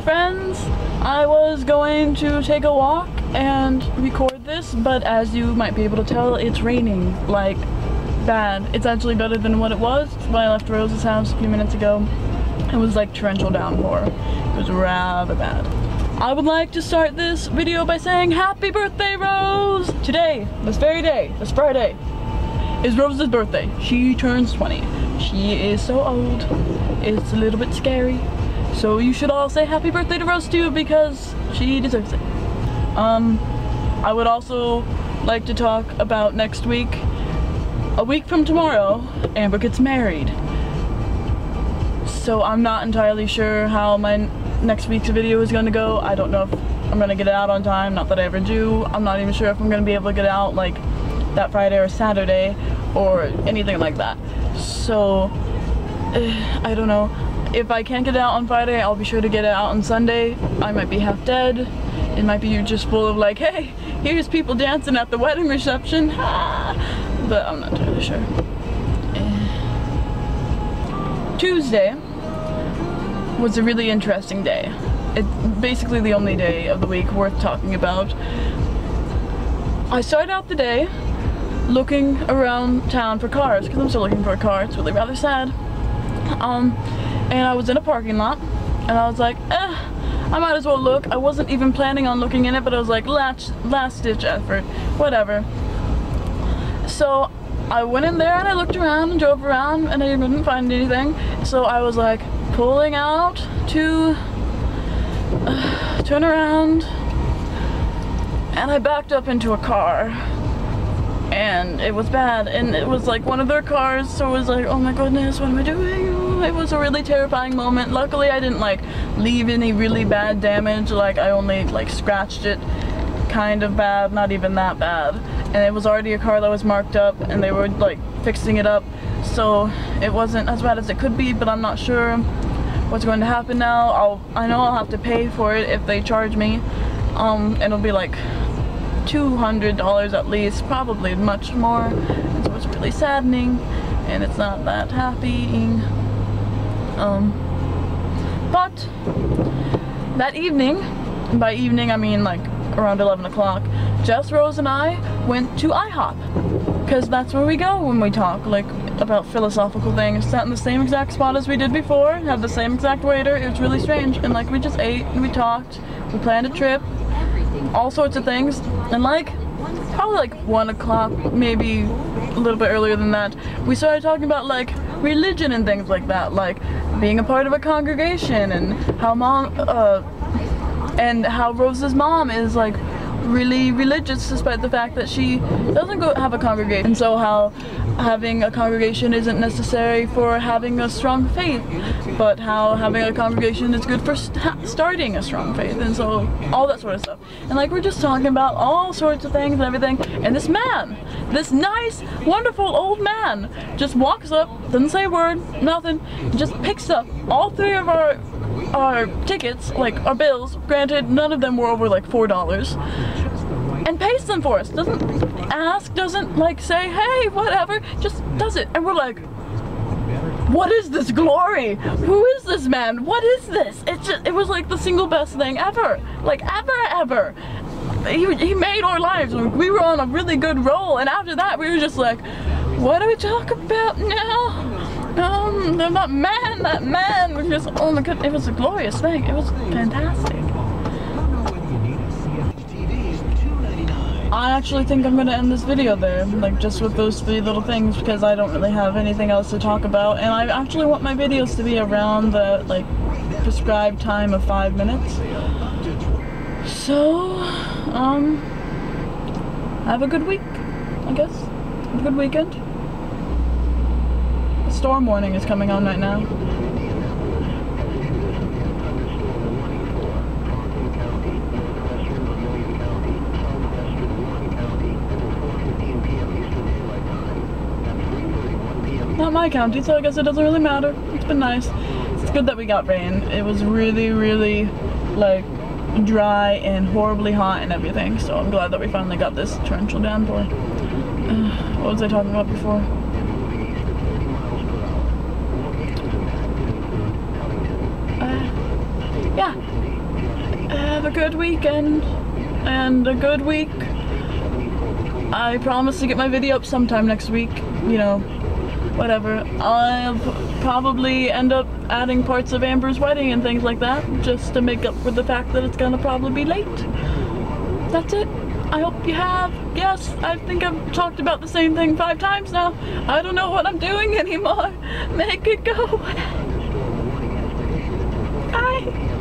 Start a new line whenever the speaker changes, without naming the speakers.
So friends, I was going to take a walk and record this, but as you might be able to tell, it's raining, like, bad. It's actually better than what it was when I left Rose's house a few minutes ago. It was like torrential downpour. It was rather bad. I would like to start this video by saying happy birthday, Rose! Today, this very day, this Friday, is Rose's birthday. She turns 20. She is so old. It's a little bit scary. So you should all say happy birthday to Rose too, because she deserves it. I would also like to talk about next week. A week from tomorrow, Amber gets married. So I'm not entirely sure how my next week's video is going to go. I don't know if I'm going to get it out on time, not that I ever do. I'm not even sure if I'm going to be able to get it out like that Friday or Saturday or anything like that. So I don't know. If I can't get it out on Friday, I'll be sure to get it out on Sunday. I might be half dead. It might be just full of like, hey, here's people dancing at the wedding reception. But I'm not entirely sure. Tuesday was a really interesting day. It's basically the only day of the week worth talking about. I started out the day looking around town for cars, because I'm still looking for a car. It's really rather sad. And I was in a parking lot, and I was like, I might as well look. I wasn't even planning on looking in it, but I was like, last ditch effort, whatever. So I went in there and I looked around and drove around and I didn't find anything. So I was like pulling out to turn around, and I backed up into a car. And it was bad, and it was like one of their cars, so it was like, oh my goodness, what am I doing? It was a really terrifying moment. Luckily I didn't like leave any really bad damage, like I only like scratched it kind of bad, not even that bad. And it was already a car that was marked up and they were like fixing it up, so it wasn't as bad as it could be, but I'm not sure what's going to happen now. I know I'll have to pay for it if they charge me. It'll be like $200 at least, probably much more, and so it's really saddening and it's not that happy. But that evening, and by evening I mean like around 11 o'clock, Jess, Rose, and I went to IHOP, because that's where we go when we talk like about philosophical things. Sat in the same exact spot as we did before, had the same exact waiter. It was really strange, and like we just ate and we talked, we planned a trip, all sorts of things, and like probably like 1 o'clock, maybe a little bit earlier than that, we started talking about like religion and things like that, like being a part of a congregation, and how how Rose's mom is like really religious despite the fact that she doesn't go have a congregation, and so how having a congregation isn't necessary for having a strong faith, but how having a congregation is good for starting a strong faith, and so all that sort of stuff. And like we're just talking about all sorts of things and everything, and this man, this nice wonderful old man, just walks up, doesn't say a word, nothing, just picks up all three of our tickets, like our bills, granted none of them were over like $4, and pays them for us. Doesn't ask, doesn't like say, hey, whatever, just does it. And we're like, what is this glory? Who is this man? What is this? It was like the single best thing ever. Like ever. He made our lives. We were on a really good roll, and after that we were just like, what do we talk about now? That man was just, oh my god, it was a glorious thing. It was fantastic. I actually think I'm gonna end this video there, like just with those 3 little things, because I don't really have anything else to talk about, and I actually want my videos to be around the like prescribed time of 5 minutes. So, have a good week, I guess. Have a good weekend. A storm warning is coming on right now. Not my county, so I guess it doesn't really matter. It's been nice. It's good that we got rain. It was really like dry and horribly hot and everything, so I'm glad that we finally got this torrential downpour. What was I talking about before? Yeah, have a good weekend and a good week. I promise to get my video up sometime next week, you know, whatever. I'll probably end up adding parts of Amber's wedding and things like that, just to make up for the fact that it's gonna probably be late. That's it. I hope you have. Yes, I think I've talked about the same thing 5 times now. I don't know what I'm doing anymore. Make it go away. Bye.